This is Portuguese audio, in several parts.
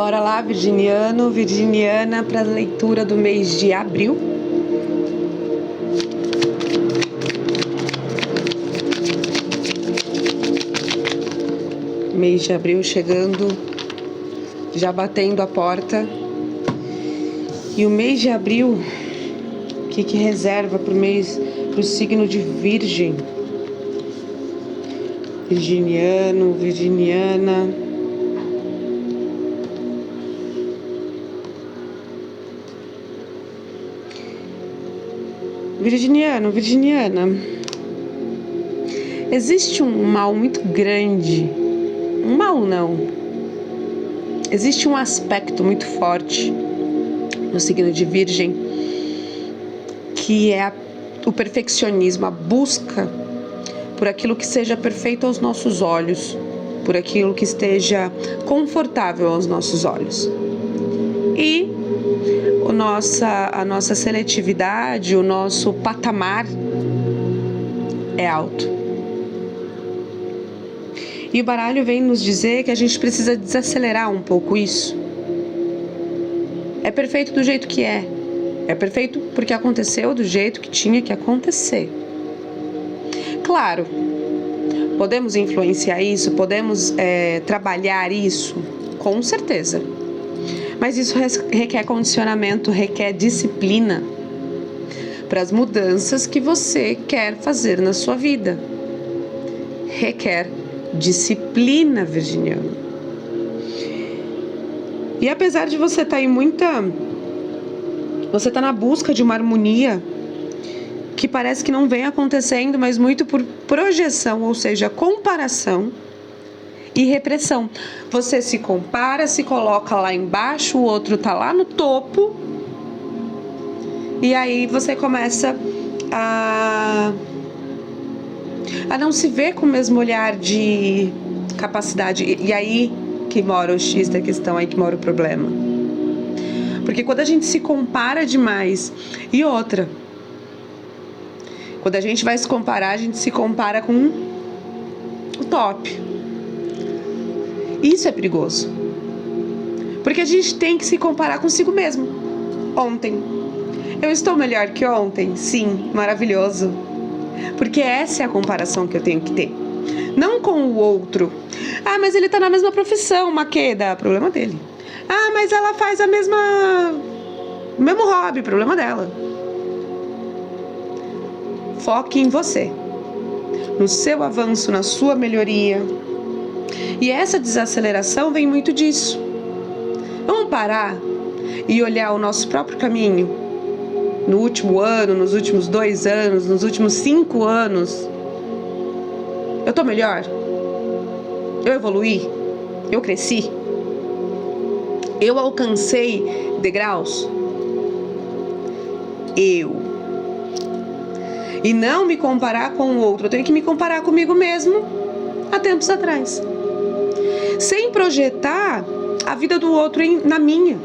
Bora lá, virginiano, virginiana, para a leitura do mês de abril. Mês de abril chegando, já batendo a porta. E o mês de abril, o que reserva para o mês, para o signo de Virgem? Virginiano, virginiana. Virginiano, virginiana. Existe um mal muito grande. Um mal não. Existe um aspecto muito forte no signo de Virgem, que é o perfeccionismo, a busca por aquilo que seja perfeito aos nossos olhos, por aquilo que esteja confortável aos nossos olhos. E a nossa seletividade, o nosso patamar é alto. E o baralho vem nos dizer que a gente precisa desacelerar um pouco isso. É perfeito do jeito que é. É perfeito porque aconteceu do jeito que tinha que acontecer. Claro, podemos influenciar isso, podemos trabalhar isso, com certeza. Mas isso requer condicionamento, requer disciplina para as mudanças que você quer fazer na sua vida. Requer disciplina, virginiano. E apesar de você estar você está na busca de uma harmonia que parece que não vem acontecendo, mas muito por projeção, ou seja, comparação e repressão. Você se compara, se coloca lá embaixo, o outro tá lá no topo, e aí você começa a não se ver com o mesmo olhar de capacidade. E aí que mora o X da questão, aí que mora o problema. Porque quando a gente se compara demais, e outra, quando a gente vai se comparar, a gente se compara com o top. Isso é perigoso. Porque a gente tem que se comparar consigo mesmo. Ontem. Eu estou melhor que ontem? Sim, maravilhoso. Porque essa é a comparação que eu tenho que ter. Não com o outro. Ah, mas ele está na mesma profissão, Maqueda. Problema dele. Ah, mas ela faz o mesmo hobby. Problema dela. Foque em você. No seu avanço, na sua melhoria. E essa desaceleração vem muito disso. Vamos parar e olhar o nosso próprio caminho. No último ano, nos últimos 2 anos, nos últimos 5 anos. Eu tô melhor? Eu evoluí? Eu cresci? Eu alcancei degraus? E não me comparar com o outro. Eu tenho que me comparar comigo mesmo há tempos atrás. Sem projetar a vida do outro na minha.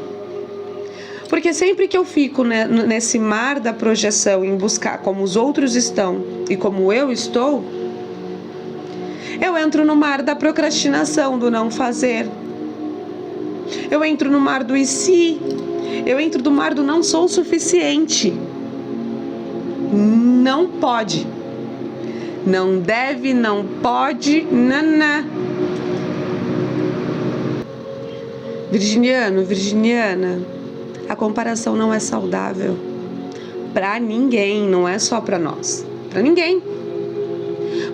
Porque sempre que eu fico nesse mar da projeção, em buscar como os outros estão e como eu estou, eu entro no mar da procrastinação, do não fazer. Eu entro no mar do e se. Eu entro no mar do não sou o suficiente. Não pode. Não deve, não pode, naná. Virginiano, virginiana, a comparação não é saudável para ninguém, não é só para nós, para ninguém.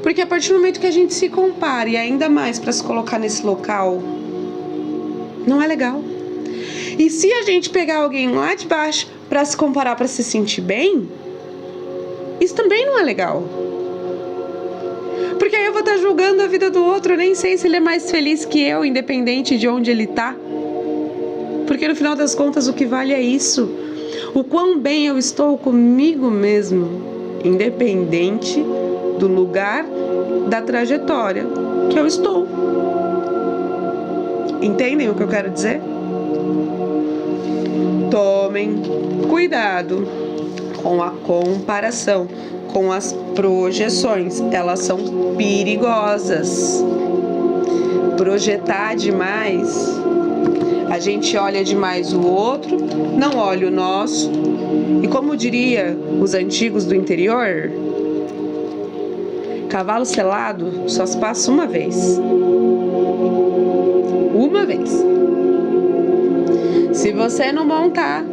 Porque a partir do momento que a gente se compara, e ainda mais para se colocar nesse local, não é legal. E se a gente pegar alguém lá de baixo para se comparar, para se sentir bem, isso também não é legal. Porque aí eu vou estar julgando a vida do outro, eu nem sei se ele é mais feliz que eu, independente de onde ele tá. Porque no final das contas o que vale é isso. O quão bem eu estou comigo mesmo, independente do lugar da trajetória que eu estou. Entendem o que eu quero dizer? Tomem cuidado com a comparação, com as projeções. Elas são perigosas. Projetar demais A gente olha demais o outro, não olha o nosso. E como diria os antigos do interior, cavalo selado só se passa uma vez. Uma vez. Se você não montar,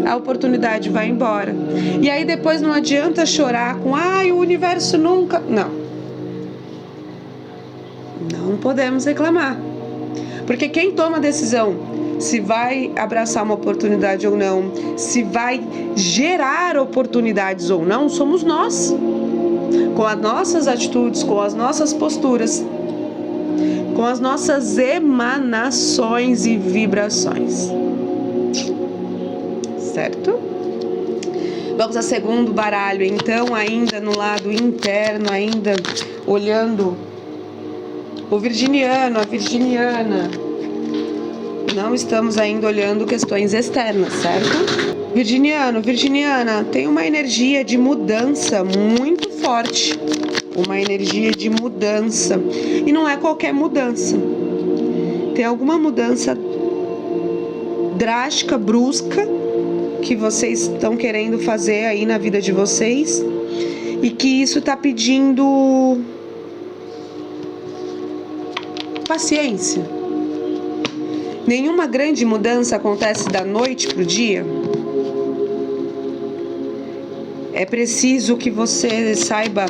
a oportunidade vai embora. E aí depois não adianta chorar com o universo nunca... Não podemos reclamar. Porque quem toma a decisão se vai abraçar uma oportunidade ou não, se vai gerar oportunidades ou não, somos nós. Com as nossas atitudes, com as nossas posturas, com as nossas emanações e vibrações. Certo? Vamos ao segundo baralho, então, ainda no lado interno, ainda olhando o virginiano, a virginiana. Não estamos ainda olhando questões externas, certo? Virginiano, virginiana, tem uma energia de mudança muito forte. Uma energia de mudança. E não é qualquer mudança. Tem alguma mudança drástica, brusca, que vocês estão querendo fazer aí na vida de vocês. E que isso está pedindo paciência. Nenhuma grande mudança acontece da noite para o dia. É preciso que você saiba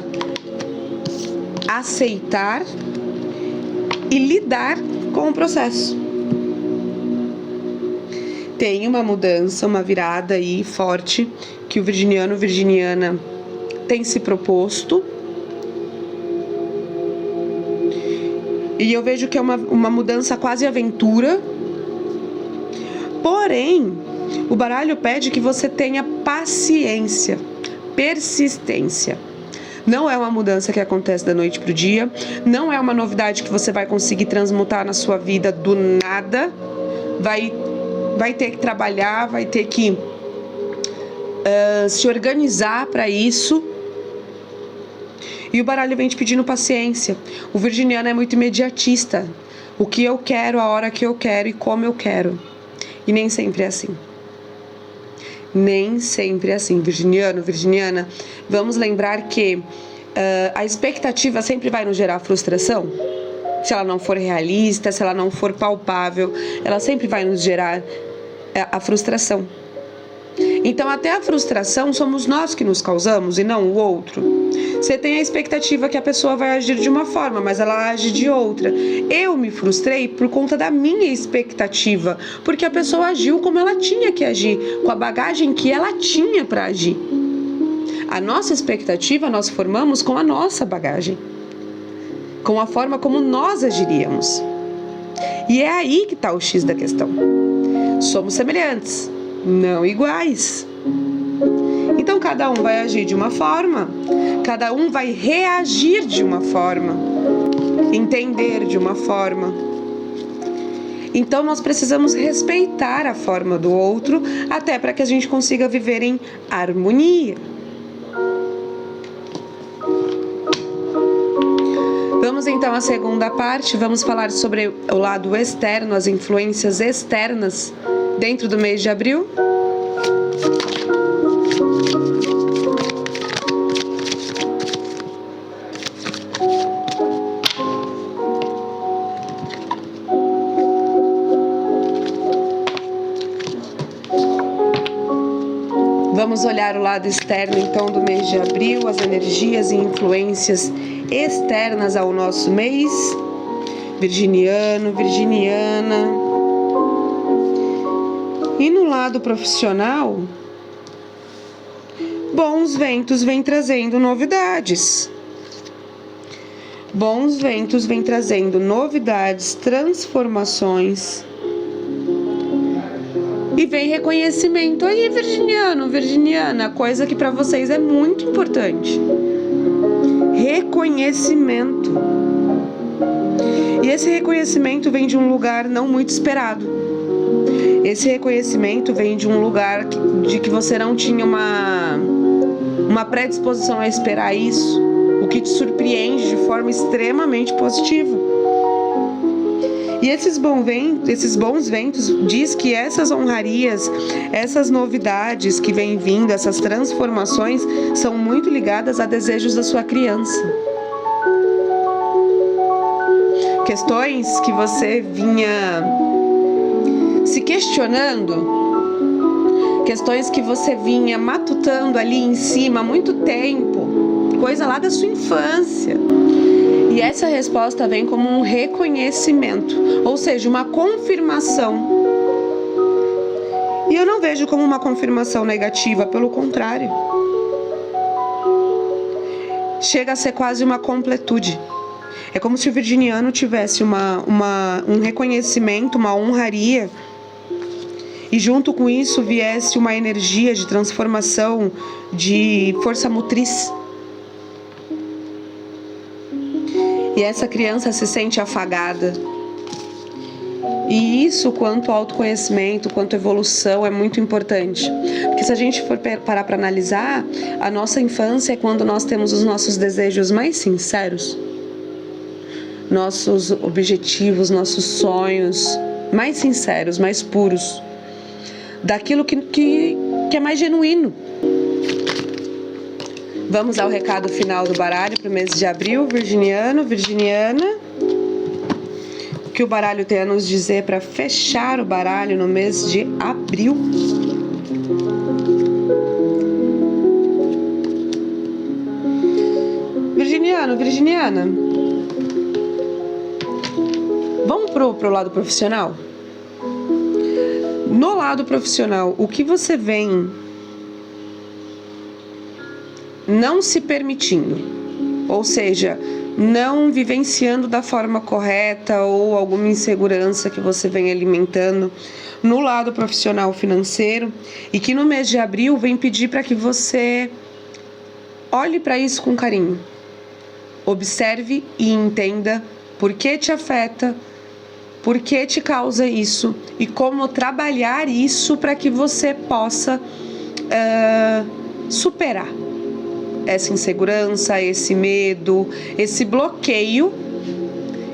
aceitar e lidar com o processo. Tem uma mudança, uma virada aí forte que o virginiano, virginiana tem se proposto. E eu vejo que é uma mudança quase aventura. Porém, o baralho pede que você tenha paciência, persistência. Não é uma mudança que acontece da noite para o dia. Não é uma novidade que você vai conseguir transmutar na sua vida do nada. Vai ter que trabalhar, vai ter que se organizar para isso. E o baralho vem te pedindo paciência. O virginiano é muito imediatista. O que eu quero, a hora que eu quero e como eu quero. E nem sempre é assim. Nem sempre é assim. Virginiano, virginiana, vamos lembrar que a expectativa sempre vai nos gerar frustração. Se ela não for realista, se ela não for palpável, ela sempre vai nos gerar a frustração. Então até a frustração somos nós que nos causamos e não o outro. Você tem a expectativa que a pessoa vai agir de uma forma, mas ela age de outra. Eu me frustrei por conta da minha expectativa, porque a pessoa agiu como ela tinha que agir, com a bagagem que ela tinha para agir. A nossa expectativa nós formamos com a nossa bagagem, com a forma como nós agiríamos. E é aí que está o X da questão. Somos semelhantes, não iguais. Então cada um vai agir de uma forma, cada um vai reagir de uma forma, entender de uma forma. Então nós precisamos respeitar a forma do outro, até para que a gente consiga viver em harmonia. Vamos então à segunda parte, vamos falar sobre o lado externo, as influências externas dentro do mês de abril. Vamos olhar o lado externo então do mês de abril, as energias e influências externas ao nosso mês. Virginiano, virginiana. E no lado profissional, bons ventos vêm trazendo novidades. Bons ventos vêm trazendo novidades, transformações. E vem reconhecimento aí, virginiano, virginiana, coisa que para vocês é muito importante. Reconhecimento. E esse reconhecimento vem de um lugar não muito esperado. Esse reconhecimento vem de um lugar de que você não tinha uma predisposição a esperar isso, o que te surpreende de forma extremamente positiva. E esses bons ventos diz que essas honrarias, essas novidades que vêm vindo, essas transformações, são muito ligadas a desejos da sua criança. Questões que você vinha se questionando, questões que você vinha matutando ali em cima há muito tempo, coisa lá da sua infância. E essa resposta vem como um reconhecimento, ou seja, uma confirmação. E eu não vejo como uma confirmação negativa, pelo contrário. Chega a ser quase uma completude. É como se o virginiano tivesse um reconhecimento, uma honraria, e junto com isso viesse uma energia de transformação, de força motriz. E essa criança se sente afagada. E isso, quanto autoconhecimento, quanto evolução, é muito importante. Porque se a gente for parar para analisar, a nossa infância é quando nós temos os nossos desejos mais sinceros, nossos objetivos, nossos sonhos mais sinceros, mais puros, daquilo que é mais genuíno. Vamos ao recado final do baralho para o mês de abril, virginiano, virginiana. O que o baralho tem a nos dizer para fechar o baralho no mês de abril? Virginiano, virginiana. Vamos pro lado profissional? No lado profissional, o que você vem não se permitindo, ou seja, não vivenciando da forma correta, ou alguma insegurança que você vem alimentando no lado profissional financeiro, e que no mês de abril vem pedir para que você olhe para isso com carinho, observe e entenda por que te afeta, por que te causa isso e como trabalhar isso para que você possa superar essa insegurança, esse medo, esse bloqueio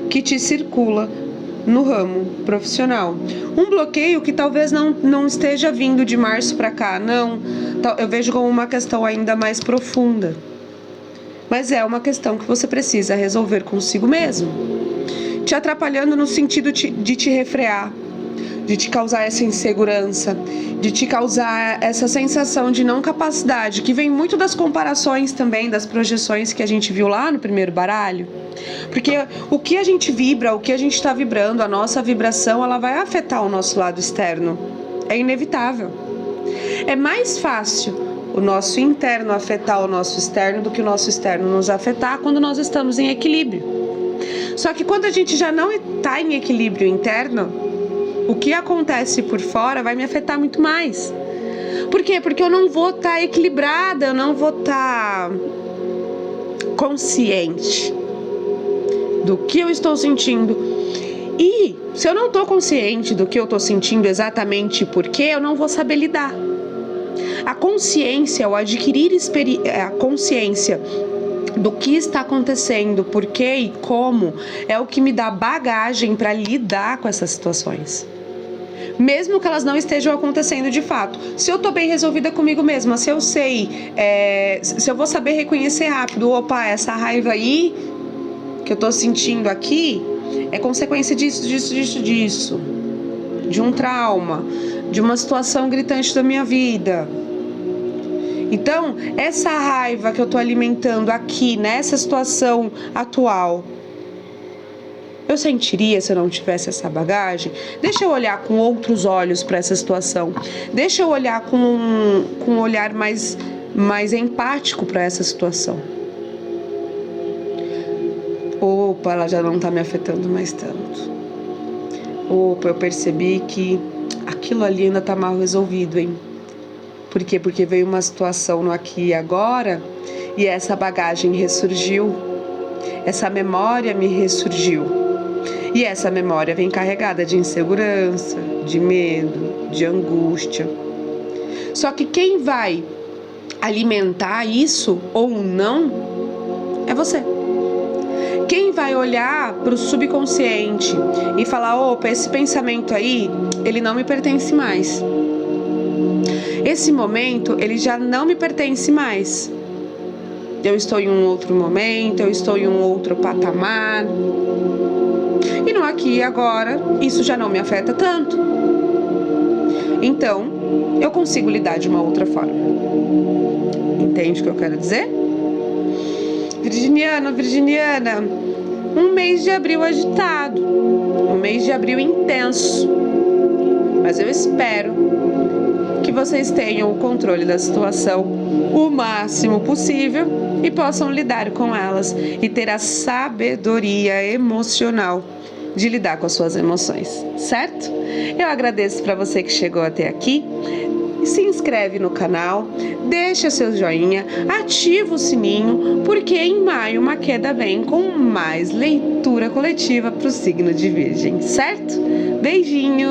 que te circula no ramo profissional. Um bloqueio que talvez não esteja vindo de março para cá, não. Eu vejo como uma questão ainda mais profunda. Mas é uma questão que você precisa resolver consigo mesmo. Te atrapalhando no sentido de te refrear, de te causar essa insegurança, de te causar essa sensação de não capacidade, que vem muito das comparações também, das projeções que a gente viu lá no primeiro baralho. Porque o que a gente vibra, o que a gente está vibrando, a nossa vibração, ela vai afetar o nosso lado externo. É inevitável. É mais fácil o nosso interno afetar o nosso externo do que o nosso externo nos afetar quando nós estamos em equilíbrio. Só que quando a gente já não está em equilíbrio interno, o que acontece por fora vai me afetar muito mais. Por quê? Porque eu não vou estar equilibrada, eu não vou estar consciente do que eu estou sentindo. E se eu não estou consciente do que eu estou sentindo exatamente porque, eu não vou saber lidar. A consciência, o adquirir a consciência do que está acontecendo, por quê e como, é o que me dá bagagem para lidar com essas situações. Mesmo que elas não estejam acontecendo de fato. Se eu tô bem resolvida comigo mesma, se eu sei, se eu vou saber reconhecer rápido, opa, essa raiva aí que eu tô sentindo aqui é consequência disso, de um trauma, de uma situação gritante da minha vida. Então, essa raiva que eu tô alimentando aqui, nessa situação atual, eu sentiria se eu não tivesse essa bagagem? Deixa eu olhar com outros olhos para essa situação. Deixa eu olhar com um olhar mais empático para essa situação. Opa, ela já não está me afetando mais tanto. Opa, eu percebi que aquilo ali ainda está mal resolvido, hein? Por quê? Porque veio uma situação no aqui e agora e essa bagagem ressurgiu. Essa memória me ressurgiu. E essa memória vem carregada de insegurança, de medo, de angústia. Só que quem vai alimentar isso ou não é você. Quem vai olhar para o subconsciente e falar, opa, esse pensamento aí, ele não me pertence mais. Esse momento, ele já não me pertence mais. Eu estou em um outro momento, eu estou em um outro patamar. E no aqui e agora, isso já não me afeta tanto. Então, eu consigo lidar de uma outra forma. Entende o que eu quero dizer? Virginiana, um mês de abril agitado, um mês de abril intenso. Mas eu espero que vocês tenham o controle da situação o máximo possível e possam lidar com elas e ter a sabedoria emocional de lidar com as suas emoções, certo? Eu agradeço para você que chegou até aqui. Se inscreve no canal, deixa seu joinha, ativa o sininho, porque em maio Maqueda vem com mais leitura coletiva para o signo de Virgem, certo? Beijinho!